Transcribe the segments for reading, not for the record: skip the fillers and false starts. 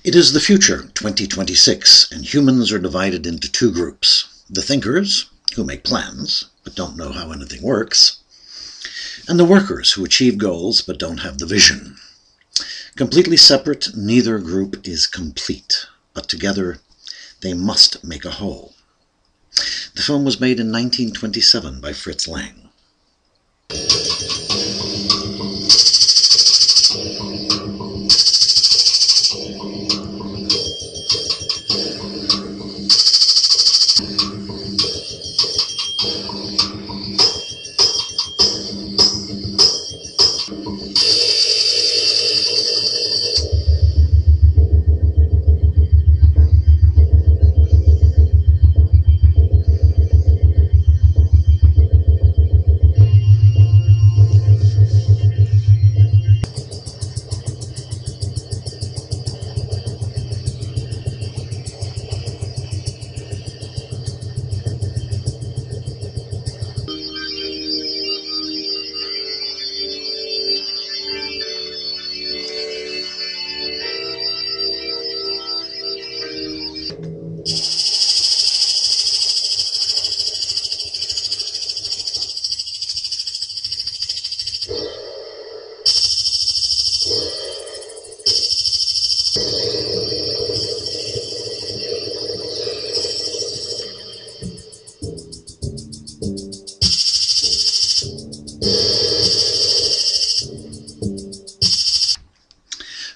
It is the future, 2026, and humans are divided into two groups. The thinkers, who make plans, but don't know how anything works, and the workers, who achieve goals, but don't have the vision. Completely separate, neither group is complete, but together they must make a whole. The film was made in 1927 by Fritz Lang.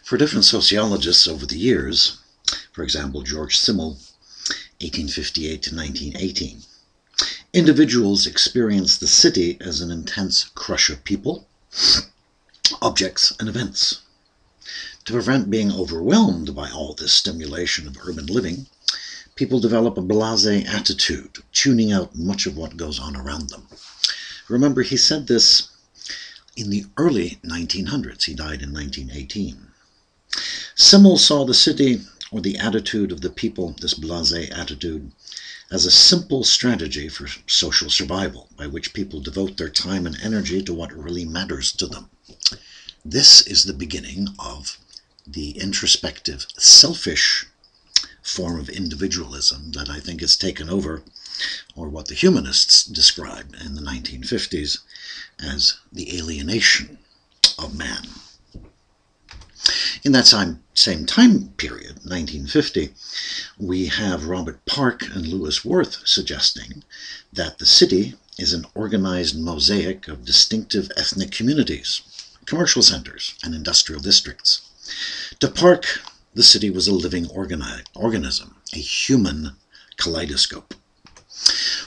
For different sociologists over the years, for example, George Simmel, 1858 to 1918, individuals experience the city as an intense crush of people, objects, and events. To prevent being overwhelmed by all this stimulation of urban living, people develop a blasé attitude, tuning out much of what goes on around them. Remember, he said this in the early 1900s. He died in 1918. Simmel saw the city, or the attitude of the people, this blasé attitude, as a simple strategy for social survival, by which people devote their time and energy to what really matters to them. This is the beginning of the introspective, selfish form of individualism that I think has taken over, or what the humanists described in the 1950s as the alienation of man. In that same time period, 1950, we have Robert Park and Lewis Worth suggesting that the city is an organized mosaic of distinctive ethnic communities, commercial centers, and industrial districts. To Park, the city was a living organism, a human kaleidoscope.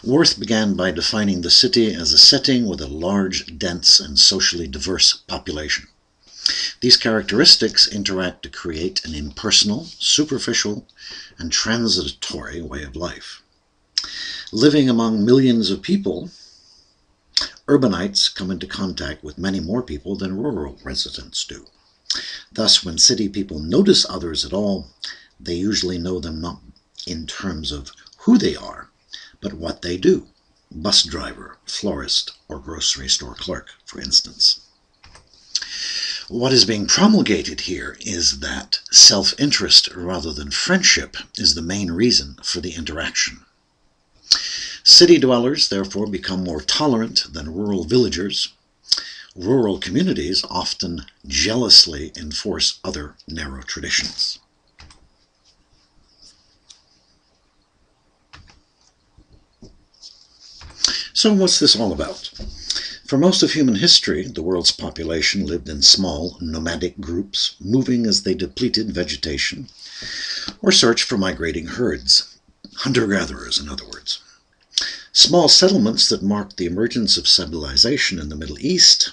Worth began by defining the city as a setting with a large, dense, and socially diverse population. These characteristics interact to create an impersonal, superficial, and transitory way of life. Living among millions of people, urbanites come into contact with many more people than rural residents do. Thus, when city people notice others at all, they usually know them not in terms of who they are, but what they do. Bus driver, florist, or grocery store clerk, for instance. What is being promulgated here is that self-interest rather than friendship is the main reason for the interaction. City dwellers therefore become more tolerant than rural villagers. Rural communities often jealously enforce other narrow traditions. So what's this all about? For most of human history, the world's population lived in small, nomadic groups, moving as they depleted vegetation or searched for migrating herds. Hunter-gatherers, in other words. Small settlements that marked the emergence of civilization in the Middle East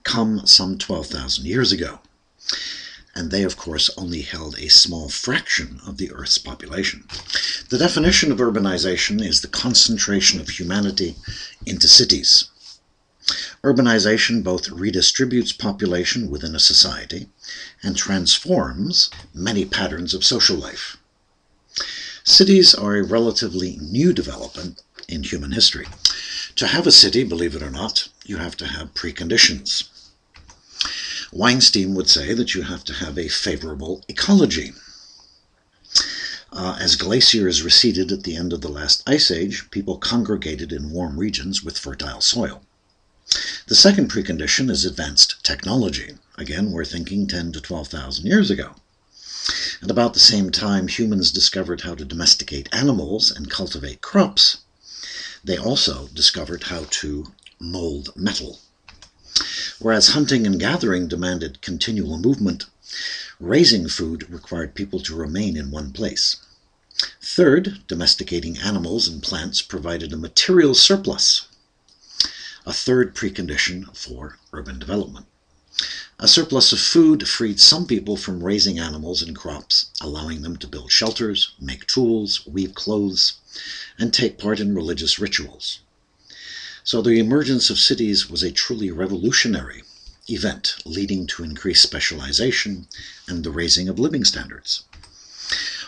come some 12,000 years ago. And they, of course, only held a small fraction of the Earth's population. The definition of urbanization is the concentration of humanity into cities. Urbanization both redistributes population within a society and transforms many patterns of social life. Cities are a relatively new development in human history. To have a city, believe it or not, you have to have preconditions. Weinstein would say that you have to have a favorable ecology. As glaciers receded at the end of the last ice age, people congregated in warm regions with fertile soil. The second precondition is advanced technology. Again, we're thinking 10 to 12,000 years ago. At about the same time humans discovered how to domesticate animals and cultivate crops, they also discovered how to mold metal. Whereas hunting and gathering demanded continual movement, raising food required people to remain in one place. Third, domesticating animals and plants provided a material surplus, a third precondition for urban development. A surplus of food freed some people from raising animals and crops, allowing them to build shelters, make tools, weave clothes, and take part in religious rituals. So the emergence of cities was a truly revolutionary event, leading to increased specialization and the raising of living standards.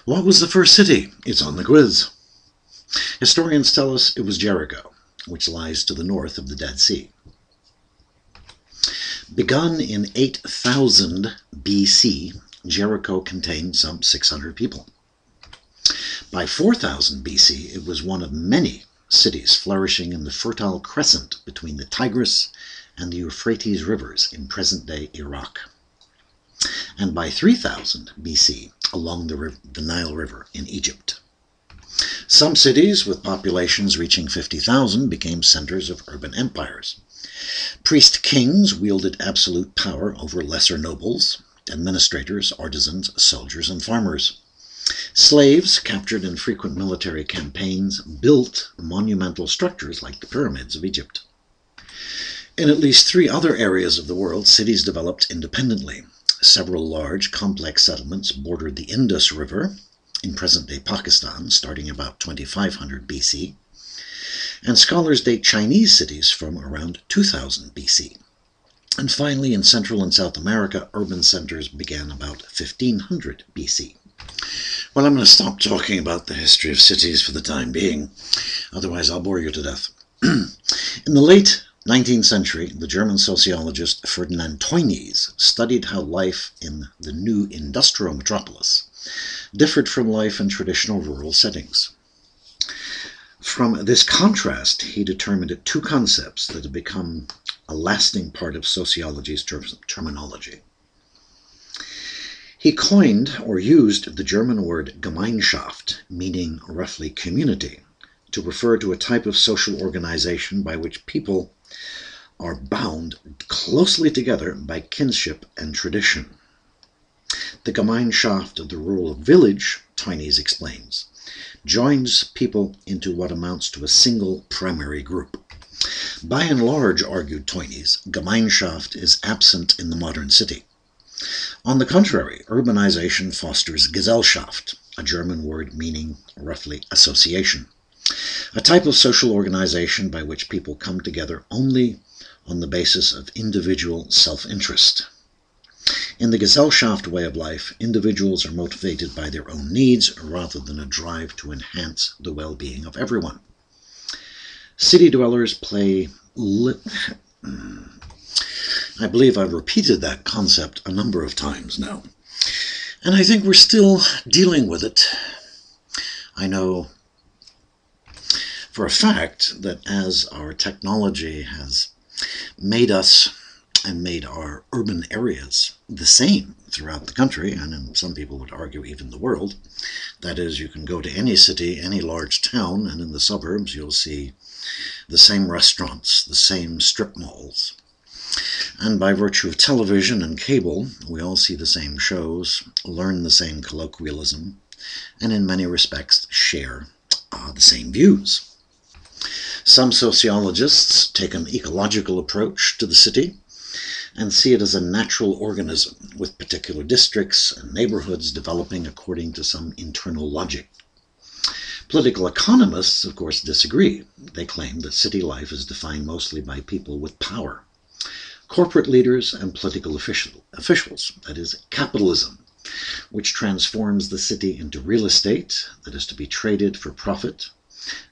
What was the first city? It's on the quiz. Historians tell us it was Jericho, which lies to the north of the Dead Sea. Begun in 8000 BC, Jericho contained some 600 people. By 4000 BC, it was one of many cities flourishing in the Fertile Crescent between the Tigris and the Euphrates rivers in present-day Iraq. And by 3000 BC, along the Nile River in Egypt. Some cities with populations reaching 50,000 became centers of urban empires. Priest kings wielded absolute power over lesser nobles, administrators, artisans, soldiers, and farmers. Slaves, captured in frequent military campaigns, built monumental structures like the pyramids of Egypt. In at least 3 other areas of the world, cities developed independently. Several large, complex settlements bordered the Indus River in present-day Pakistan, starting about 2500 BC, and scholars date Chinese cities from around 2000 BC. And finally, in Central and South America, urban centers began about 1500 BC. Well, I'm going to stop talking about the history of cities for the time being, otherwise I'll bore you to death. In the late 19th century, the German sociologist Ferdinand Tönnies studied how life in the new industrial metropolis differed from life in traditional rural settings. From this contrast, he determined 2 concepts that have become a lasting part of sociology's terminology. He coined or used the German word Gemeinschaft, meaning roughly community, to refer to a type of social organization by which people are bound closely together by kinship and tradition. The Gemeinschaft of the rural village, Tönnies explains, joins people into what amounts to a single primary group. By and large, argued Tönnies, Gemeinschaft is absent in the modern city. On the contrary, urbanization fosters Gesellschaft, a German word meaning roughly association, a type of social organization by which people come together only on the basis of individual self-interest. In the Gesellschaft way of life, individuals are motivated by their own needs rather than a drive to enhance the well-being of everyone. City dwellers play I believe I've repeated that concept a number of times now, and I think we're still dealing with it. I know for a fact that as our technology has made us and made our urban areas the same throughout the country, and some people would argue even the world, that is, you can go to any city, any large town, and in the suburbs you'll see the same restaurants, the same strip malls. And by virtue of television and cable, we all see the same shows, learn the same colloquialism, and in many respects share the same views. Some sociologists take an ecological approach to the city and see it as a natural organism with particular districts and neighborhoods developing according to some internal logic. Political economists, of course, disagree. They claim that city life is defined mostly by people with power, corporate leaders and political officials, that is, capitalism, which transforms the city into real estate that is to be traded for profit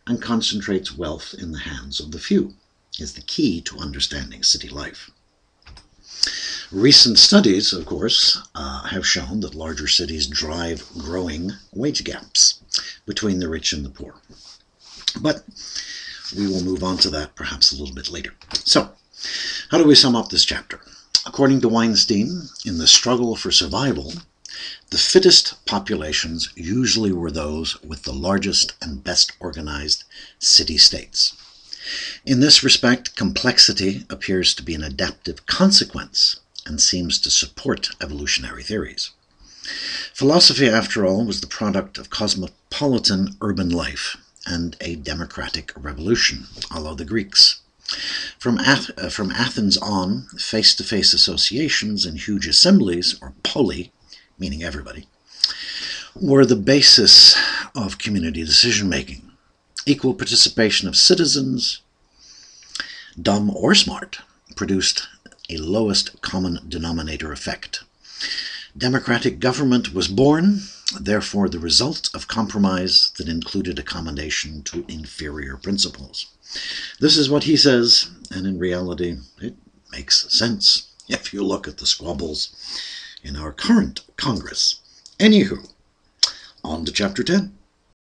and concentrates wealth in the hands of the few, is the key to understanding city life. Recent studies, of course, have shown that larger cities drive growing wage gaps between the rich and the poor. But we will move on to that perhaps a little bit later. So, how do we sum up this chapter? According to Weinstein, in the struggle for survival, the fittest populations usually were those with the largest and best organized city-states. In this respect, complexity appears to be an adaptive consequence and seems to support evolutionary theories. Philosophy, after all, was the product of cosmopolitan urban life and a democratic revolution, a la the Greeks. From Athens on, face-to-face associations and huge assemblies, or poli, meaning everybody, were the basis of community decision-making. Equal participation of citizens, dumb or smart, produced a lowest common denominator effect. Democratic government was born, therefore the result of compromise that included accommodation to inferior principles. This is what he says, and in reality it makes sense if you look at the squabbles in our current Congress. Anywho, on to Chapter 10.